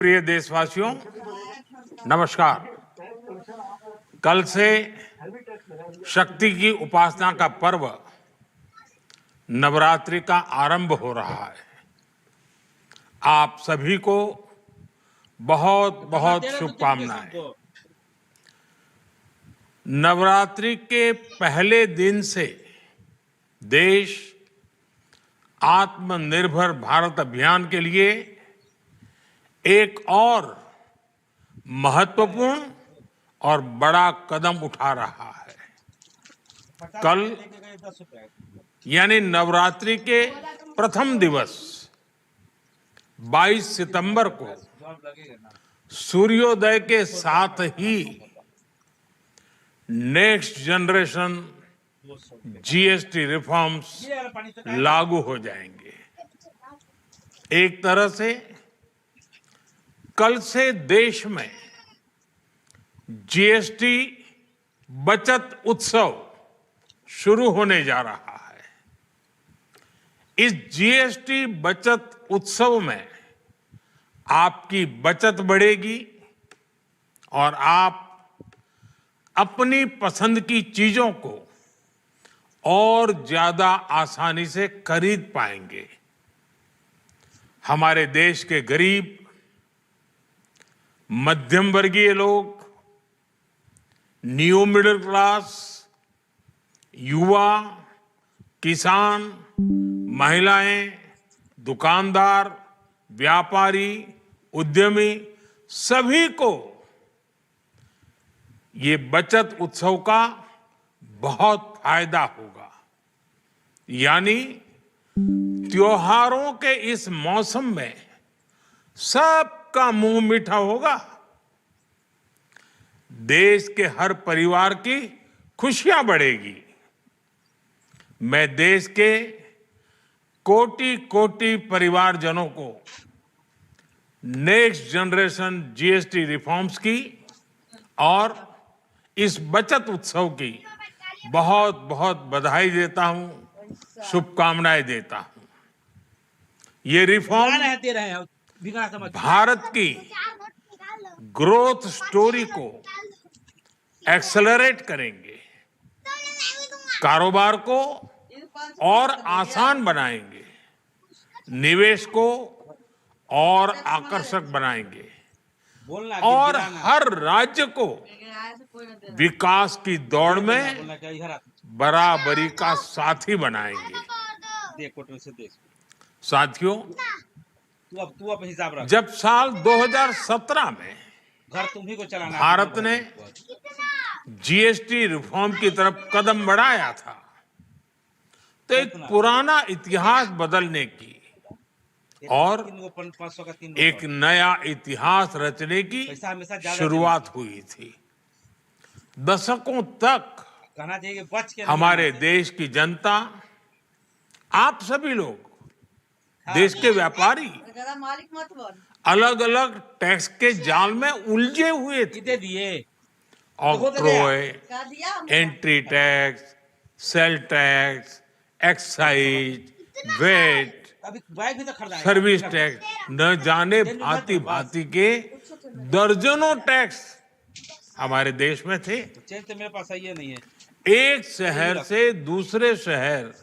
प्रिय देशवासियों, नमस्कार। कल से शक्ति की उपासना का पर्व नवरात्रि का आरंभ हो रहा है। आप सभी को बहुत बहुत शुभकामनाएं। नवरात्रि के पहले दिन से देश आत्मनिर्भर भारत अभियान के लिए एक और महत्वपूर्ण और बड़ा कदम उठा रहा है। कल यानी नवरात्रि के प्रथम दिवस 22 सितंबर को सूर्योदय के साथ ही नेक्स्ट जनरेशन जीएसटी रिफॉर्म्स लागू हो जाएंगे। एक तरह से कल से देश में जीएसटी बचत उत्सव शुरू होने जा रहा है। इस जीएसटी बचत उत्सव में आपकी बचत बढ़ेगी और आप अपनी पसंद की चीजों को और ज्यादा आसानी से खरीद पाएंगे। हमारे देश के गरीब, मध्यम वर्गीय लोग, न्यू मिडिल क्लास, युवा, किसान, महिलाएं, दुकानदार, व्यापारी, उद्यमी, सभी को ये बचत उत्सव का बहुत फायदा होगा। यानी त्योहारों के इस मौसम में सबका मुंह मीठा होगा। देश के हर परिवार की खुशियां बढ़ेगी। मैं देश के कोटि कोटि परिवारजनों को नेक्स्ट जनरेशन जीएसटी रिफॉर्म्स की और इस बचत उत्सव की बहुत बहुत बधाई देता हूं, शुभकामनाएं देता हूं। ये रिफॉर्म भारत की ग्रोथ स्टोरी को एक्सेलरेट करेंगे, कारोबार को और आसान बनाएंगे, निवेश को और आकर्षक बनाएंगे और हर राज्य को विकास की दौड़ में बराबरी का साथी बनाएंगे। साथियों, जब साल 2017 में भारत ने जीएसटी रिफॉर्म की तरफ कदम बढ़ाया था तो एक पुराना इतिहास बदलने की और एक नया इतिहास रचने की शुरुआत हुई थी। दशकों तक हमारे देश की जनता, आप सभी लोग, देश के व्यापारी अलग अलग टैक्स के जाल में उलझे हुए थे। Octroi, entry tax, sale tax, excise, VAT, service tax, न जाने भांति भांति के दर्जनों टैक्स हमारे देश में थे। तो मेरे पास ये नहीं है। एक शहर से दूसरे शहर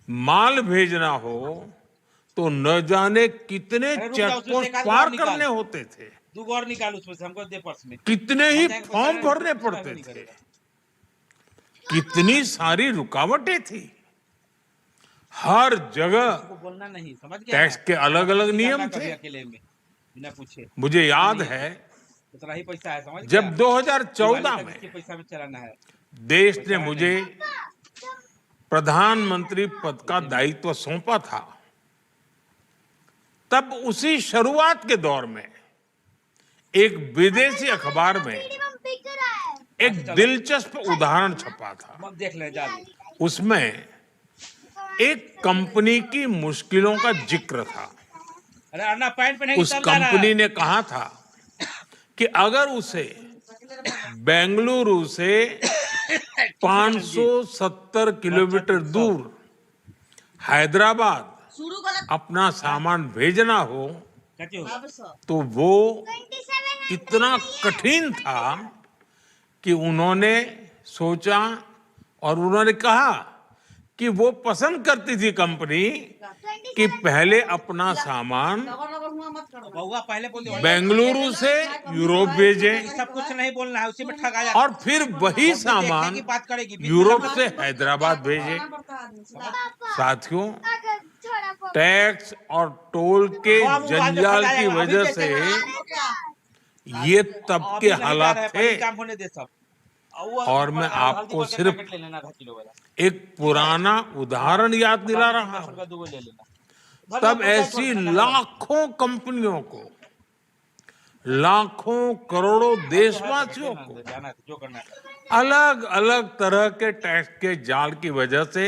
माल भेजना हो तो न जाने कितने चेक पोस्ट पार करने होते थे। और निकाल उसमें से, हमको दे पर्स में। कितने ही फॉर्म भरने पड़ते थे, कितनी सारी रुकावटें थी। हर जगह बोलना नहीं, समझ गया? टैक्स के अलग अलग नियम थे। बिना पूछे मुझे याद है उतना ही पैसा है, समझ जब 2014 में पैसा में चलाना है। देश ने मुझे प्रधानमंत्री पद का दायित्व सौंपा था, तब उसी शुरुआत के दौर में एक विदेशी अखबार में एक दिलचस्प उदाहरण छपा था। देख ले जा। उसमें एक कंपनी की मुश्किलों का जिक्र था। अरे अन्ना पैंट पहने उस कंपनी ने कहा था कि अगर उसे बेंगलुरु से 570 किलोमीटर दूर हैदराबाद अपना सामान भेजना हो कहते हो तो वो इतना कठिन था कि उन्होंने सोचा और उन्होंने कहा कि वो पसंद करती थी कंपनी कि पहले अपना सामान बउआ पहले बोलते बेंगलुरु से यूरोप भेजे सब कुछ नहीं बोलना है, उसी में ठगा जाता और फिर वही सामान की बात करेगी यूरोप से हैदराबाद भेजे। साथियों, टैक्स और टोल के जंजाल की वजह से ये तब के हालात थे। काम होने दे सब। और मैं आपको सिर्फ एक पुराना उदाहरण याद दिला रहा हूं। तब ऐसी लाखों कंपनियों को, लाखों करोड़ों देशवासियों को अलग अलग तरह के टैक्स के जाल की वजह से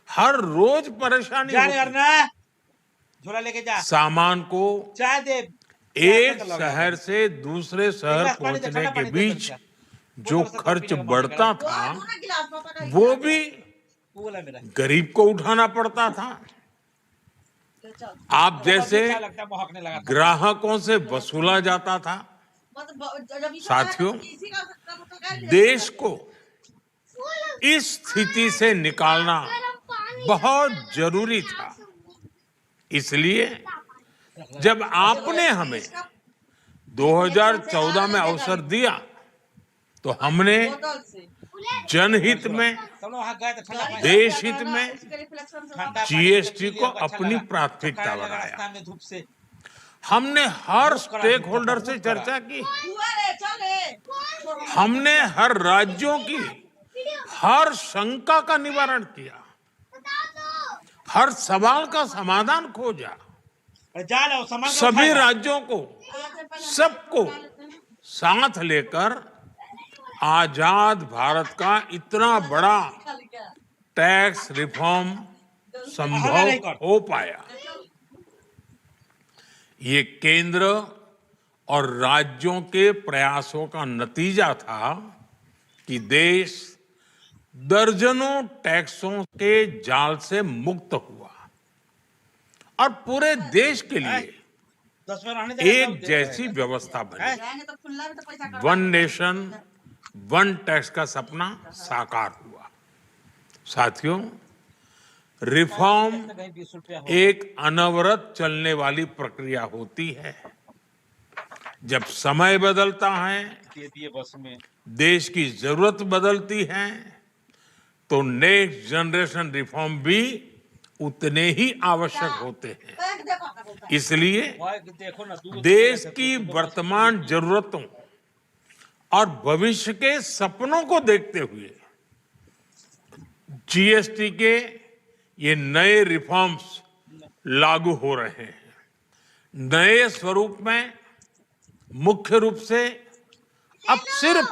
हर रोज परेशानी होती। झोला लेके जा, सामान को चाय दे, एक शहर से दूसरे शहर पहुंचने के बीच जो खर्च बढ़ता था वो भी गरीब को उठाना पड़ता था। आप जैसे ग्राहकों से वसूला जाता था। साथियों, देश को इस स्थिति से निकालना बहुत जरूरी था। इसलिए जब आपने हमें 2014 में अवसर दिया तो हमने जनहित में, देश हित में जीएसटी को अपनी प्राथमिकता बनाया। हमने हर स्टेक होल्डर से चर्चा की, हमने हर राज्यों की हर शंका का निवारण किया, हर सवाल का समाधान खोजा। सभी राज्यों को, सबको साथ लेकर आजाद भारत का इतना बड़ा टैक्स रिफॉर्म संभव हो पाया। ये केंद्र और राज्यों के प्रयासों का नतीजा था कि देश दर्जनों टैक्सों के जाल से मुक्त हुआ और पूरे देश के लिए एक जैसी व्यवस्था बनी। वन नेशन वन टैक्स का सपना साकार हुआ। साथियों, रिफॉर्म एक अनवरत चलने वाली प्रक्रिया होती है। जब समय बदलता है, देश की जरूरत बदलती है, तो नेक्स्ट जनरेशन रिफॉर्म भी उतने ही आवश्यक होते हैं। इसलिए देश की वर्तमान जरूरतों और भविष्य के सपनों को देखते हुए जीएसटी के ये नए रिफॉर्म्स लागू हो रहे हैं। नए स्वरूप में मुख्य रूप से अब सिर्फ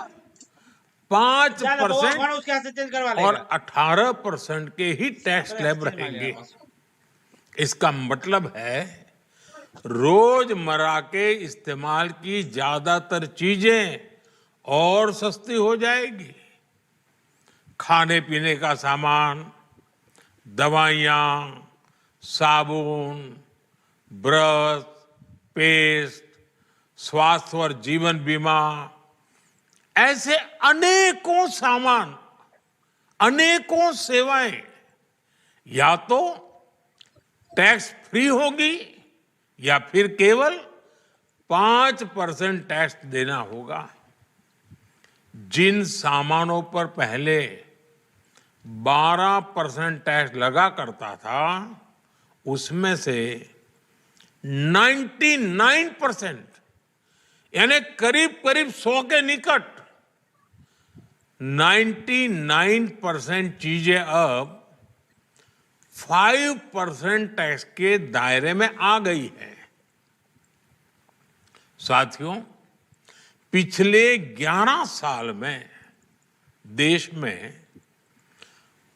5% और 18% के ही टैक्स स्लैब रहेंगे। इसका मतलब है रोजमर्रा के इस्तेमाल की ज्यादातर चीजें और सस्ती हो जाएगी। खाने पीने का सामान, दवाइयाँ, साबुन, ब्रश, पेस्ट, स्वास्थ्य और जीवन बीमा, ऐसे अनेकों सामान, अनेकों सेवाएं या तो टैक्स फ्री होगी या फिर केवल 5% टैक्स देना होगा। जिन सामानों पर पहले 12% टैक्स लगा करता था, उसमें से 99% यानी करीब करीब 100 के निकट 99% चीजें अब 5% टैक्स के दायरे में आ गई है। साथियों, पिछले 11 साल में देश में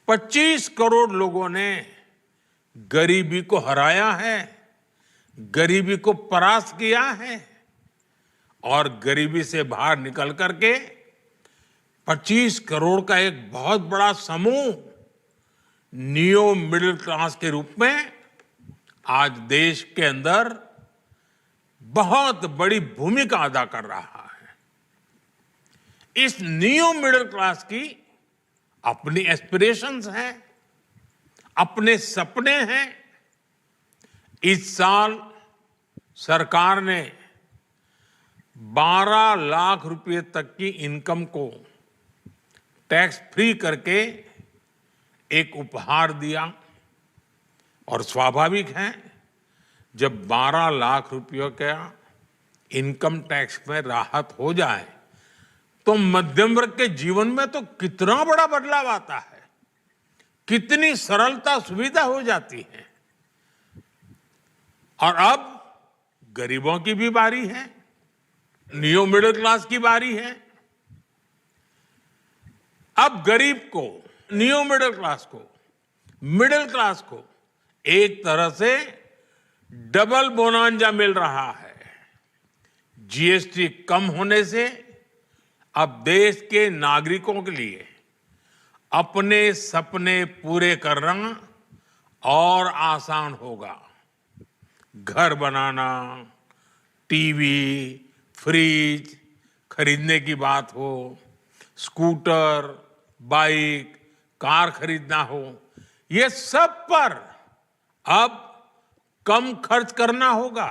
25 करोड़ लोगों ने गरीबी को हराया है, गरीबी को परास्त किया है और गरीबी से बाहर निकल करके 25 करोड़ का एक बहुत बड़ा समूह नियो मिडिल क्लास के रूप में आज देश के अंदर बहुत बड़ी भूमिका अदा कर रहा है। इस न्यू मिडिल क्लास की अपनी एस्पिरेशंस हैं, अपने सपने हैं। इस साल सरकार ने 12 लाख रुपए तक की इनकम को टैक्स फ्री करके एक उपहार दिया। और स्वाभाविक है, जब 12 लाख रुपयों का इनकम टैक्स में राहत हो जाए तो मध्यम वर्ग के जीवन में तो कितना बड़ा बदलाव आता है, कितनी सरलता सुविधा हो जाती है। और अब गरीबों की भी बारी है, न्यू मिडिल क्लास की बारी है। अब गरीब को, न्यू मिडिल क्लास को एक तरह से डबल बोनांजा मिल रहा है। जीएसटी कम होने से अब देश के नागरिकों के लिए अपने सपने पूरे करना और आसान होगा। घर बनाना, टीवी, फ्रिज खरीदने की बात हो, स्कूटर, बाइक, कार खरीदना हो, ये सब पर अब कम खर्च करना होगा।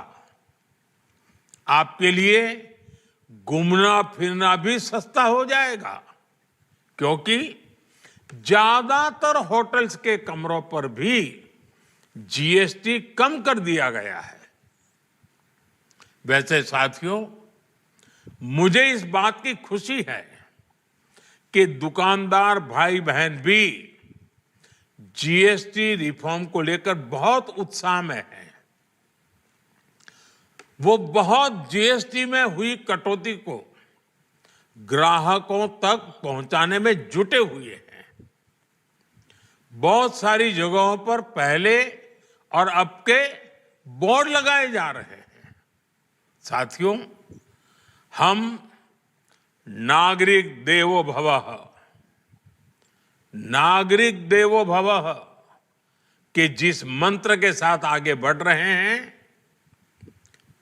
आपके लिए घूमना फिरना भी सस्ता हो जाएगा, क्योंकि ज्यादातर होटल्स के कमरों पर भी जीएसटी कम कर दिया गया है। वैसे साथियों, मुझे इस बात की खुशी है कि दुकानदार भाई बहन भी जीएसटी रिफॉर्म को लेकर बहुत उत्साह में हैं। वो बहुत जीएसटी में हुई कटौती को ग्राहकों तक पहुंचाने में जुटे हुए हैं। बहुत सारी जगहों पर पहले और अब के बोर्ड लगाए जा रहे हैं। साथियों, हम नागरिक देवो भवः के जिस मंत्र के साथ आगे बढ़ रहे हैं,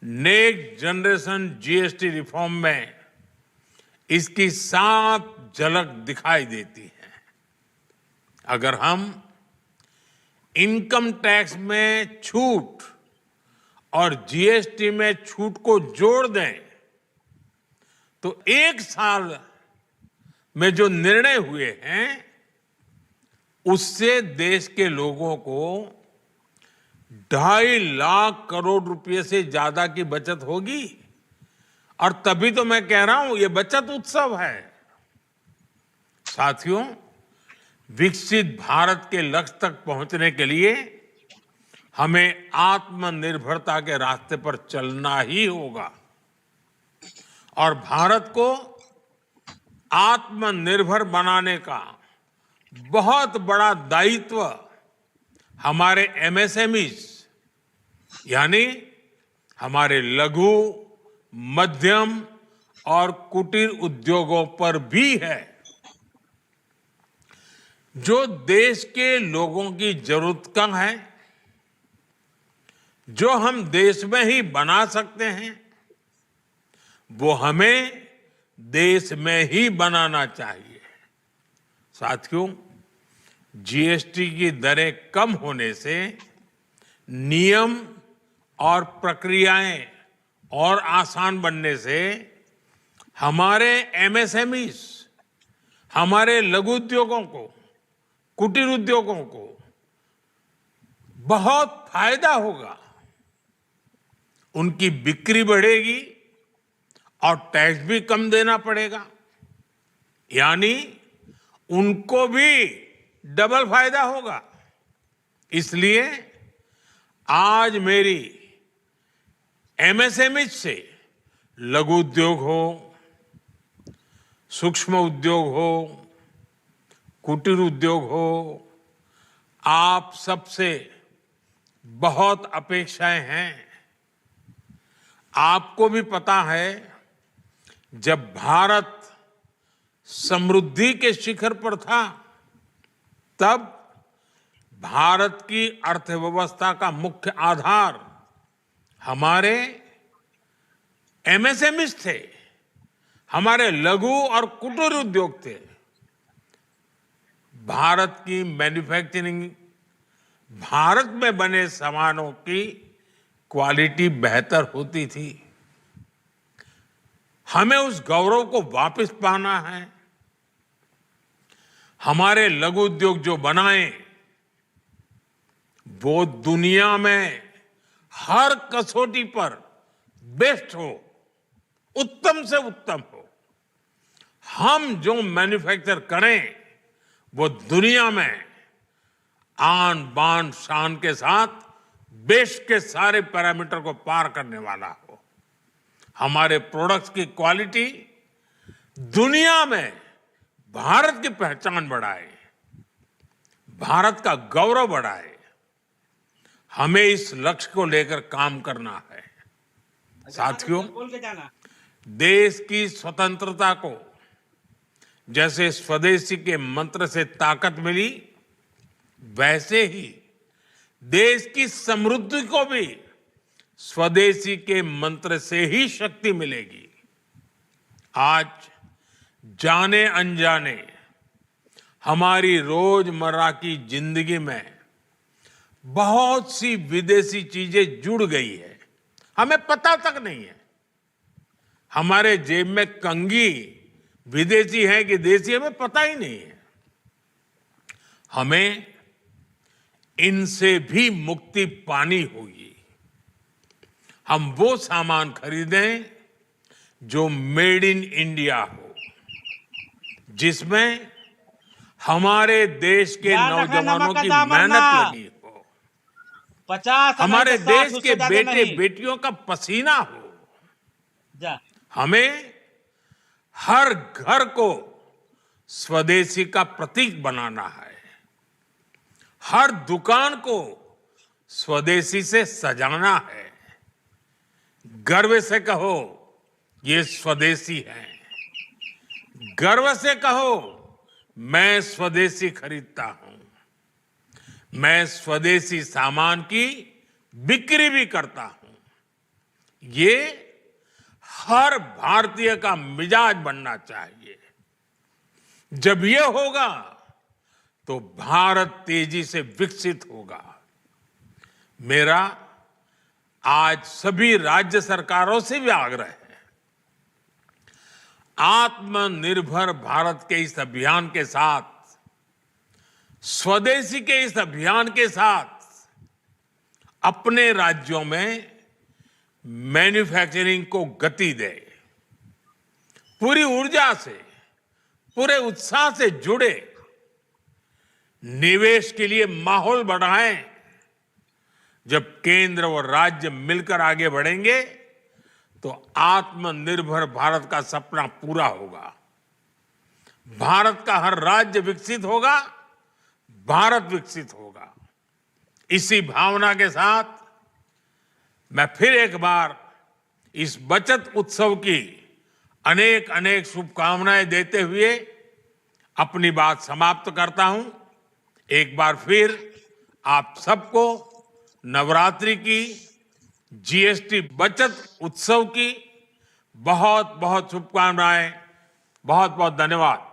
नेक्स्ट जनरेशन जीएसटी रिफॉर्म में इसकी साफ झलक दिखाई देती है। अगर हम इनकम टैक्स में छूट और जीएसटी में छूट को जोड़ दें तो एक साल में जो निर्णय हुए हैं उससे देश के लोगों को 2.5 लाख करोड़ रुपए से ज्यादा की बचत होगी। और तभी तो मैं कह रहा हूं, ये बचत उत्सव है। साथियों, विकसित भारत के लक्ष्य तक पहुंचने के लिए हमें आत्मनिर्भरता के रास्ते पर चलना ही होगा। और भारत को आत्मनिर्भर बनाने का बहुत बड़ा दायित्व हमारे एमएसएमईज यानी हमारे लघु, मध्यम और कुटीर उद्योगों पर भी है, जो देश के लोगों की जरूरत कम है, जो हम देश में ही बना सकते हैं, वो हमें देश में ही बनाना चाहिए। साथियों, जीएसटी की दरें कम होने से नियम और प्रक्रियाएं और आसान बनने से हमारे एमएसएमईज, हमारे लघु उद्योगों को, कुटीर उद्योगों को बहुत फायदा होगा। उनकी बिक्री बढ़ेगी और टैक्स भी कम देना पड़ेगा, यानी उनको भी डबल फायदा होगा। इसलिए आज मेरी एमएसएमई से लघु उद्योग हो, सूक्ष्म उद्योग हो, कुटीर उद्योग हो, आप सबसे बहुत अपेक्षाएं हैं। आपको भी पता है, जब भारत समृद्धि के शिखर पर था, तब भारत की अर्थव्यवस्था का मुख्य आधार हमारे एमएसएमईज थे, हमारे लघु और कुटीर उद्योग थे। भारत की मैन्युफैक्चरिंग, भारत में बने सामानों की क्वालिटी बेहतर होती थी। हमें उस गौरव को वापस पाना है। हमारे लघु उद्योग जो बनाए वो दुनिया में हर कसौटी पर बेस्ट हो, उत्तम से उत्तम हो। हम जो मैन्युफैक्चर करें वो दुनिया में आन बान शान के साथ बेस्ट के सारे पैरामीटर को पार करने वाला हो। हमारे प्रोडक्ट्स की क्वालिटी दुनिया में भारत की पहचान बढ़ाए, भारत का गौरव बढ़ाए। हमें इस लक्ष्य को लेकर काम करना है। साथियों, बोल के जाना। देश की स्वतंत्रता को जैसे स्वदेशी के मंत्र से ताकत मिली, वैसे ही देश की समृद्धि को भी स्वदेशी के मंत्र से ही शक्ति मिलेगी। आज जाने अनजाने हमारी रोजमर्रा की जिंदगी में बहुत सी विदेशी चीजें जुड़ गई है, हमें पता तक नहीं है। हमारे जेब में कंघी विदेशी है कि देसी, हमें पता ही नहीं है। हमें इनसे भी मुक्ति पानी होगी। हम वो सामान खरीदें जो मेड इन इंडिया हो, जिसमें हमारे देश के याद रखना, नौजवानों नमक का की दाम मेहनत भरना। लगी हो, 50 हमारे 60, देश उससे के ज्यादा बेटे नहीं। बेटियों का पसीना हो। जा। हमें हर घर को स्वदेशी का प्रतीक बनाना है। हर दुकान को स्वदेशी से सजाना है। गर्व से कहो ये स्वदेशी है। गर्व से कहो मैं स्वदेशी खरीदता हूं। मैं स्वदेशी सामान की बिक्री भी करता हूं। ये हर भारतीय का मिजाज बनना चाहिए। जब ये होगा तो भारत तेजी से विकसित होगा। मेरा आज सभी राज्य सरकारों से भी आग्रह है, आत्मनिर्भर भारत के इस अभियान के साथ, स्वदेशी के इस अभियान के साथ अपने राज्यों में मैन्युफैक्चरिंग को गति दे। पूरी ऊर्जा से, पूरे उत्साह से जुड़े, निवेश के लिए माहौल बढ़ाएं। जब केंद्र और राज्य मिलकर आगे बढ़ेंगे तो आत्मनिर्भर भारत का सपना पूरा होगा। भारत का हर राज्य विकसित होगा, भारत विकसित होगा। इसी भावना के साथ मैं फिर एक बार इस बचत उत्सव की अनेक अनेक शुभकामनाएं देते हुए अपनी बात समाप्त करता हूं। एक बार फिर आप सबको नवरात्रि की, जीएसटी बचत उत्सव की बहुत बहुत शुभकामनाएं। बहुत बहुत धन्यवाद।